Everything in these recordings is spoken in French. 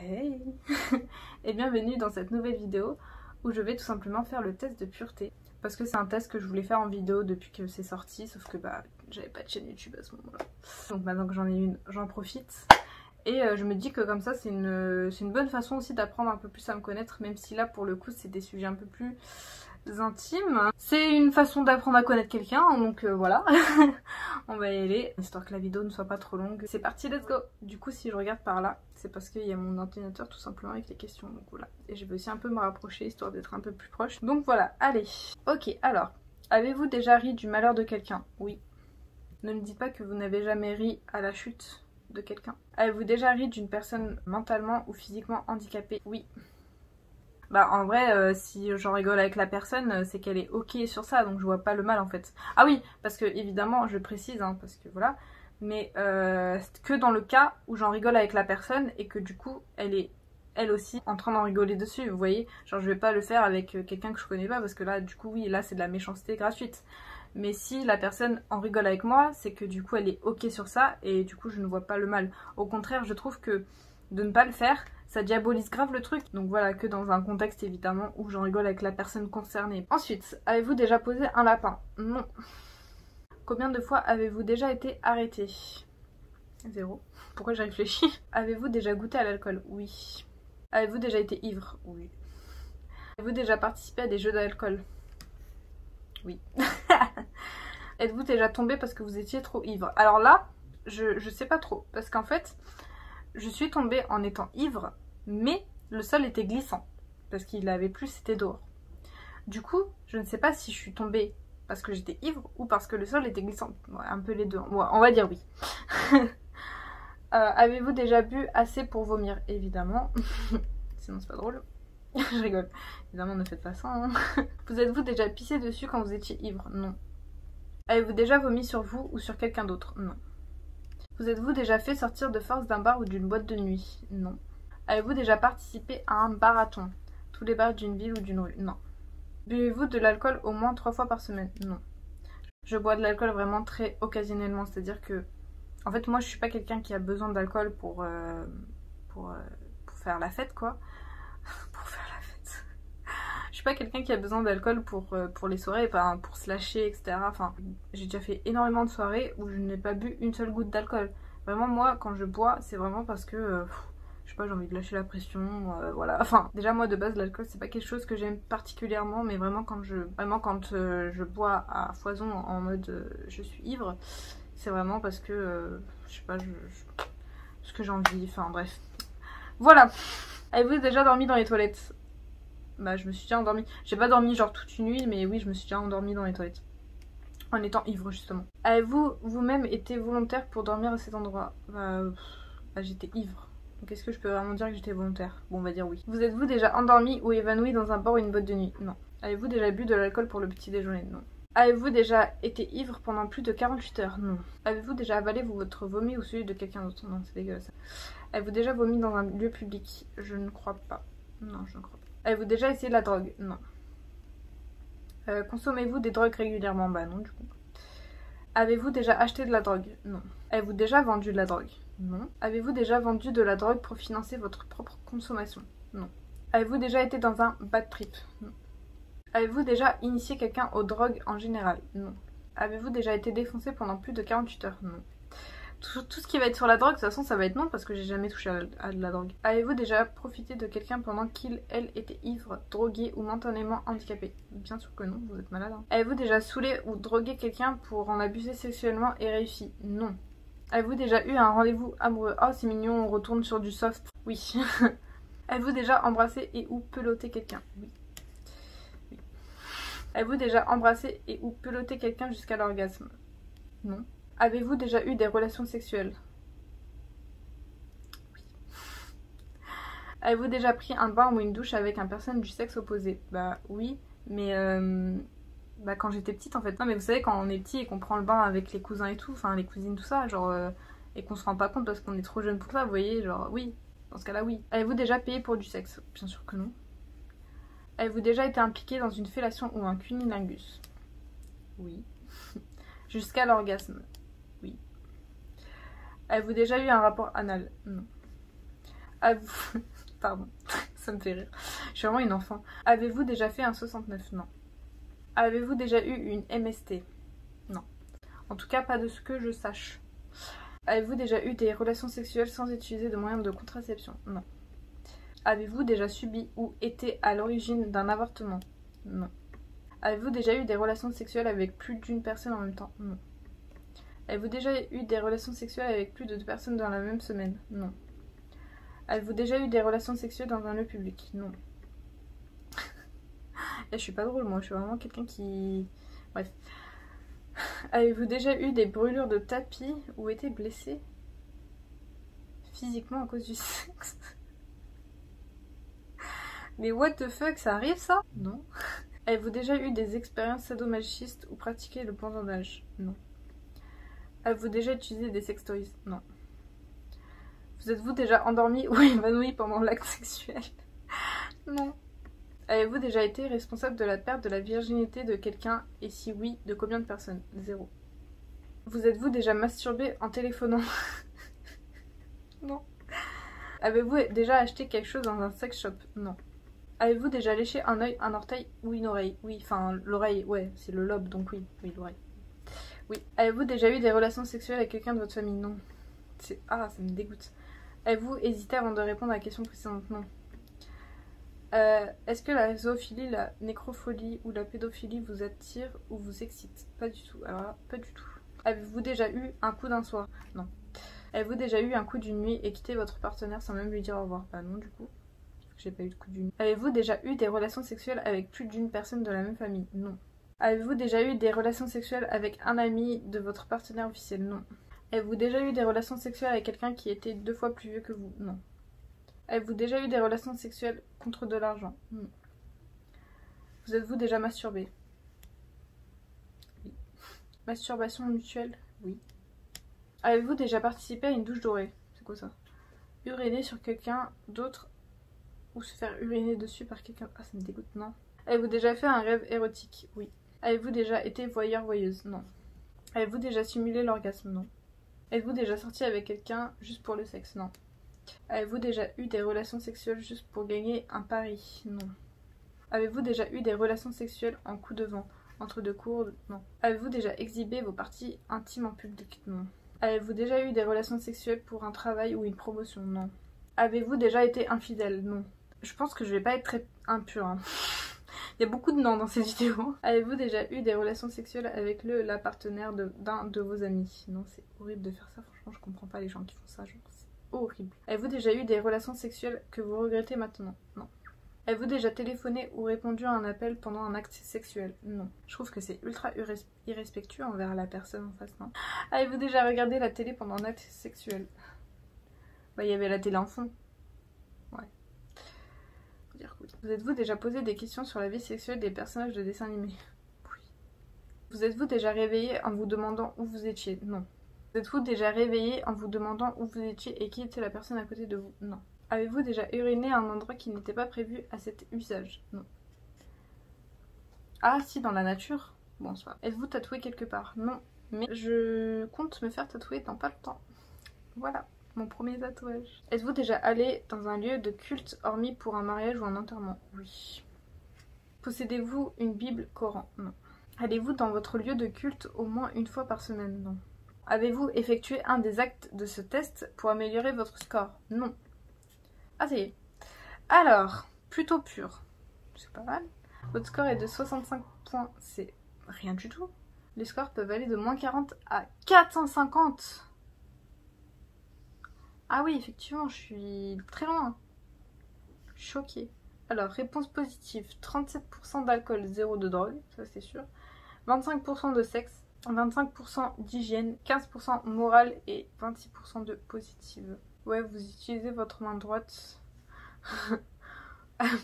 Hey et bienvenue dans cette nouvelle vidéo où je vais tout simplement faire le test de pureté. Parce que c'est un test que je voulais faire en vidéo depuis que c'est sorti, sauf que bah j'avais pas de chaîne YouTube à ce moment-là. Donc maintenant que j'en ai une, j'en profite. Et je me dis que comme ça c'est une bonne façon aussi d'apprendre un peu plus à me connaître, même si là pour le coup c'est des sujets un peu plus intimes. C'est une façon d'apprendre à connaître quelqu'un, donc voilà. On va y aller, histoire que la vidéo ne soit pas trop longue. C'est parti, let's go. Du coup si je regarde par là, c'est parce qu'il y a mon ordinateur tout simplement avec les questions, donc voilà. Et je vais aussi un peu me rapprocher, histoire d'être un peu plus proche. Donc voilà, allez. Ok, alors, avez-vous déjà ri du malheur de quelqu'un? Oui. Ne me dites pas que vous n'avez jamais ri à la chute de quelqu'un. Avez-vous déjà ri d'une personne mentalement ou physiquement handicapée? Oui. Bah en vrai, si j'en rigole avec la personne, c'est qu'elle est ok sur ça, donc je vois pas le mal en fait. Ah oui, parce que évidemment, je précise, hein, parce que voilà, mais que dans le cas où j'en rigole avec la personne et que du coup, elle est elle aussi en train d'en rigoler dessus, vous voyez. Genre je vais pas le faire avec quelqu'un que je connais pas, parce que là, du coup, oui, là c'est de la méchanceté gratuite. Mais si la personne en rigole avec moi, c'est que du coup, elle est ok sur ça, et du coup, je ne vois pas le mal. Au contraire, je trouve que de ne pas le faire, ça diabolise grave le truc. Donc voilà, que dans un contexte évidemment où j'en rigole avec la personne concernée. Ensuite, avez-vous déjà posé un lapin? Non. Combien de fois avez-vous déjà été arrêté? 0. Pourquoi j'ai réfléchi? Avez-vous déjà goûté à l'alcool? Oui. Avez-vous déjà été ivre? Oui. Avez-vous déjà participé à des jeux d'alcool? Oui. Êtes-vous déjà tombé parce que vous étiez trop ivre? Alors là, je sais pas trop. Parce qu'en fait, je suis tombée en étant ivre, mais le sol était glissant. Parce qu'il avait plu, c'était dehors. Du coup, je ne sais pas si je suis tombée parce que j'étais ivre ou parce que le sol était glissant. Ouais, un peu les deux. Ouais, on va dire oui. Avez-vous déjà bu assez pour vomir? Évidemment. Sinon c'est pas drôle. Je rigole. Évidemment, ne faites pas ça. Hein. Vous êtes-vous déjà pissé dessus quand vous étiez ivre? Non. Avez-vous déjà vomi sur vous ou sur quelqu'un d'autre? Non. Vous êtes-vous déjà fait sortir de force d'un bar ou d'une boîte de nuit? Non. Avez-vous déjà participé à un marathon? Tous les bars d'une ville ou d'une rue? Non. Buvez-vous de l'alcool au moins 3 fois par semaine? Non. Je bois de l'alcool vraiment très occasionnellement, c'est-à-dire que... En fait, moi, je suis pas quelqu'un qui a besoin d'alcool pour faire la fête, quoi. Pour faire la fête. Je suis pas quelqu'un qui a besoin d'alcool pour les soirées, enfin, pour se lâcher, etc. Enfin, j'ai déjà fait énormément de soirées où je n'ai pas bu une seule goutte d'alcool. Vraiment, moi, quand je bois, c'est vraiment parce que... je sais pas, j'ai envie de lâcher la pression, voilà. Enfin, déjà moi de base l'alcool c'est pas quelque chose que j'aime particulièrement, mais vraiment quand je bois à foison en mode je suis ivre, c'est vraiment parce que je sais pas, ce que j'ai envie, enfin bref. Voilà. Avez-vous déjà dormi dans les toilettes? Bah je me suis déjà endormie. J'ai pas dormi genre toute une nuit, mais oui je me suis déjà endormie dans les toilettes. En étant ivre justement. Avez-vous vous-même été volontaire pour dormir à cet endroit? Bah j'étais ivre. Donc est-ce que je peux vraiment dire que j'étais volontaire? Bon, on va dire oui. Vous êtes-vous déjà endormi ou évanoui dans un bar ou une boîte de nuit? Non. Avez-vous déjà bu de l'alcool pour le petit déjeuner? Non. Avez-vous déjà été ivre pendant plus de 48 heures? Non. Avez-vous déjà avalé votre vomi ou celui de quelqu'un d'autre? Non, c'est dégueulasse. Avez-vous déjà vomi dans un lieu public? Je ne crois pas. Non, je ne crois pas. Avez-vous déjà essayé de la drogue? Non. Consommez-vous des drogues régulièrement? Bah non, du coup. Avez-vous déjà acheté de la drogue? Non. Avez-vous déjà vendu de la drogue? Non. Avez-vous déjà vendu de la drogue pour financer votre propre consommation? Non. Avez-vous déjà été dans un bad trip? Non. Avez-vous déjà initié quelqu'un aux drogues en général? Non. Avez-vous déjà été défoncé pendant plus de 48 heures? Non. Tout ce qui va être sur la drogue, de toute façon, ça va être non parce que j'ai jamais touché à de la drogue. Avez-vous déjà profité de quelqu'un pendant qu'il, elle, était ivre, drogué ou mentalement handicapé? Bien sûr que non, vous êtes malade. Hein. Avez-vous déjà saoulé ou drogué quelqu'un pour en abuser sexuellement et réussi? Non. Avez-vous déjà eu un rendez-vous amoureux? Oh, c'est mignon, on retourne sur du soft. Oui. Avez-vous déjà embrassé et ou pelotté quelqu'un? Oui. Oui. Avez-vous déjà embrassé et ou pelotté quelqu'un jusqu'à l'orgasme? Non. Avez-vous déjà eu des relations sexuelles? Oui. Avez-vous déjà pris un bain ou une douche avec une personne du sexe opposé? Bah oui, mais quand j'étais petite en fait. Non mais vous savez quand on est petit et qu'on prend le bain avec les cousins et tout, enfin les cousines tout ça, genre et qu'on se rend pas compte parce qu'on est trop jeune pour ça, vous voyez, genre oui, dans ce cas-là oui. Avez-vous déjà payé pour du sexe? Bien sûr que non. Avez-vous déjà été impliqué dans une fellation ou un cunnilingus? Oui. Jusqu'à l'orgasme? Oui. Avez-vous déjà eu un rapport anal? Non. Avez-vous Pardon, ça me fait rire. Je suis vraiment une enfant. Avez-vous déjà fait un 69? Non. Avez-vous déjà eu une MST? Non. En tout cas, pas de ce que je sache. Avez-vous déjà eu des relations sexuelles sans utiliser de moyens de contraception? Non. Avez-vous déjà subi ou été à l'origine d'un avortement? Non. Avez-vous déjà eu des relations sexuelles avec plus d'une personne en même temps? Non. Avez-vous déjà eu des relations sexuelles avec plus de 2 personnes dans la même semaine? Non. Avez-vous déjà eu des relations sexuelles dans un lieu public? Non. Et je suis pas drôle, moi, je suis vraiment quelqu'un qui... Bref. Avez-vous déjà eu des brûlures de tapis ou été blessé physiquement à cause du sexe? Mais what the fuck, ça arrive ça? Non. Avez-vous déjà eu des expériences sadomasochistes ou pratiqué le bandage? Non. Avez-vous déjà utilisé des sextoys? Non. Vous êtes-vous déjà endormi ou évanoui pendant l'acte sexuel? Non. Avez-vous déjà été responsable de la perte de la virginité de quelqu'un et si oui, de combien de personnes? 0. Vous êtes-vous déjà masturbé en téléphonant? Non. Avez-vous déjà acheté quelque chose dans un sex shop? Non. Avez-vous déjà léché un œil, un orteil ou une oreille? Oui, enfin l'oreille, ouais, c'est le lobe, donc oui, l'oreille. Oui. Avez-vous déjà eu des relations sexuelles avec quelqu'un de votre famille? Non. Ah, ça me dégoûte. Avez-vous hésité avant de répondre à la question précédente? Non. Est-ce que la zoophilie, la nécrophilie ou la pédophilie vous attire ou vous excite? Pas du tout. Alors là, pas du tout. Avez-vous déjà eu un coup d'un soir? Non. Avez-vous déjà eu un coup d'une nuit et quitté votre partenaire sans même lui dire au revoir? Bah non du coup. J'ai pas eu de coup d'une nuit. Avez-vous déjà eu des relations sexuelles avec plus d'une personne de la même famille? Non. Avez-vous déjà eu des relations sexuelles avec un ami de votre partenaire officiel? Non. Avez-vous déjà eu des relations sexuelles avec quelqu'un qui était 2 fois plus vieux que vous? Non. Avez-vous déjà eu des relations sexuelles contre de l'argent? Non. Vous êtes-vous déjà masturbé? Oui. Masturbation mutuelle? Oui. Avez-vous déjà participé à une douche dorée? C'est quoi ça? Uriner sur quelqu'un d'autre ou se faire uriner dessus par quelqu'un? Ah, ça me dégoûte, non. Avez-vous déjà fait un rêve érotique? Oui. Avez-vous déjà été voyeur-voyeuse? Non. Avez-vous déjà simulé l'orgasme? Non. Êtes-vous déjà sorti avec quelqu'un juste pour le sexe? Non. Avez-vous déjà eu des relations sexuelles juste pour gagner un pari? Non. Avez-vous déjà eu des relations sexuelles en coup de vent, entre 2 cours? Non. Avez-vous déjà exhibé vos parties intimes en public? Non. Avez-vous déjà eu des relations sexuelles pour un travail ou une promotion? Non. Avez-vous déjà été infidèle? Non. Je pense que je vais pas être très impure. Hein. Il y a beaucoup de non dans cette vidéo. Avez-vous déjà eu des relations sexuelles avec la partenaire d'un de vos amis? Non, c'est horrible de faire ça. Franchement, je comprends pas les gens qui font ça. Genre, c'est horrible. Avez-vous déjà eu des relations sexuelles que vous regrettez maintenant? Non. Avez-vous déjà téléphoné ou répondu à un appel pendant un acte sexuel? Non. Je trouve que c'est ultra irrespectueux envers la personne en face, non? Avez-vous déjà regardé la télé pendant un acte sexuel? Bah, il y avait la télé en fond. Ouais. Faut dire que oui. Vous êtes-vous déjà posé des questions sur la vie sexuelle des personnages de dessins animés? Oui. Vous êtes-vous déjà réveillé en vous demandant où vous étiez? Non. Vous êtes-vous déjà réveillé en vous demandant où vous étiez et qui était la personne à côté de vous? Non. Avez-vous déjà uriné à un endroit qui n'était pas prévu à cet usage? Non. Ah si, dans la nature? Bon, c'est pas. Êtes-vous tatoué quelque part? Non. Mais je compte me faire tatouer dans pas longtemps. Voilà, mon premier tatouage. Êtes-vous déjà allé dans un lieu de culte hormis pour un mariage ou un enterrement? Oui. Possédez-vous une Bible, Coran? Non. Allez-vous dans votre lieu de culte au moins une fois par semaine? Non. Avez-vous effectué un des actes de ce test pour améliorer votre score? Non. Ah, ça y est. Alors, plutôt pur. C'est pas mal. Votre score est de 65 points. C'est rien du tout. Les scores peuvent aller de moins 40 à 450. Ah oui, effectivement, je suis très loin. Choquée. Alors, réponse positive. 37% d'alcool, 0 de drogue. Ça, c'est sûr. 25% de sexe. 25% d'hygiène. 15% morale et 26% de positive. Ouais, vous utilisez votre main droite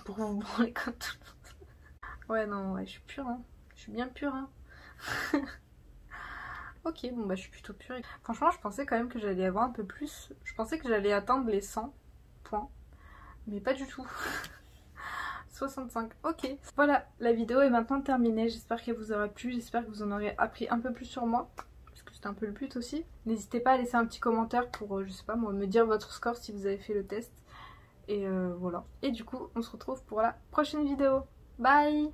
pour vous branler comme tout le monde. Ouais, non, ouais, je suis pure, hein. Je suis bien pure, hein. Ok, bon bah je suis plutôt pure. Franchement, je pensais quand même que j'allais avoir un peu plus. Je pensais que j'allais atteindre les 100 points. Mais pas du tout. 65, ok. Voilà, la vidéo est maintenant terminée. J'espère qu'elle vous aura plu. J'espère que vous en aurez appris un peu plus sur moi. C'était un peu le but aussi. N'hésitez pas à laisser un petit commentaire pour, je sais pas moi, me dire votre score si vous avez fait le test. Et voilà. Et du coup, on se retrouve pour la prochaine vidéo. Bye!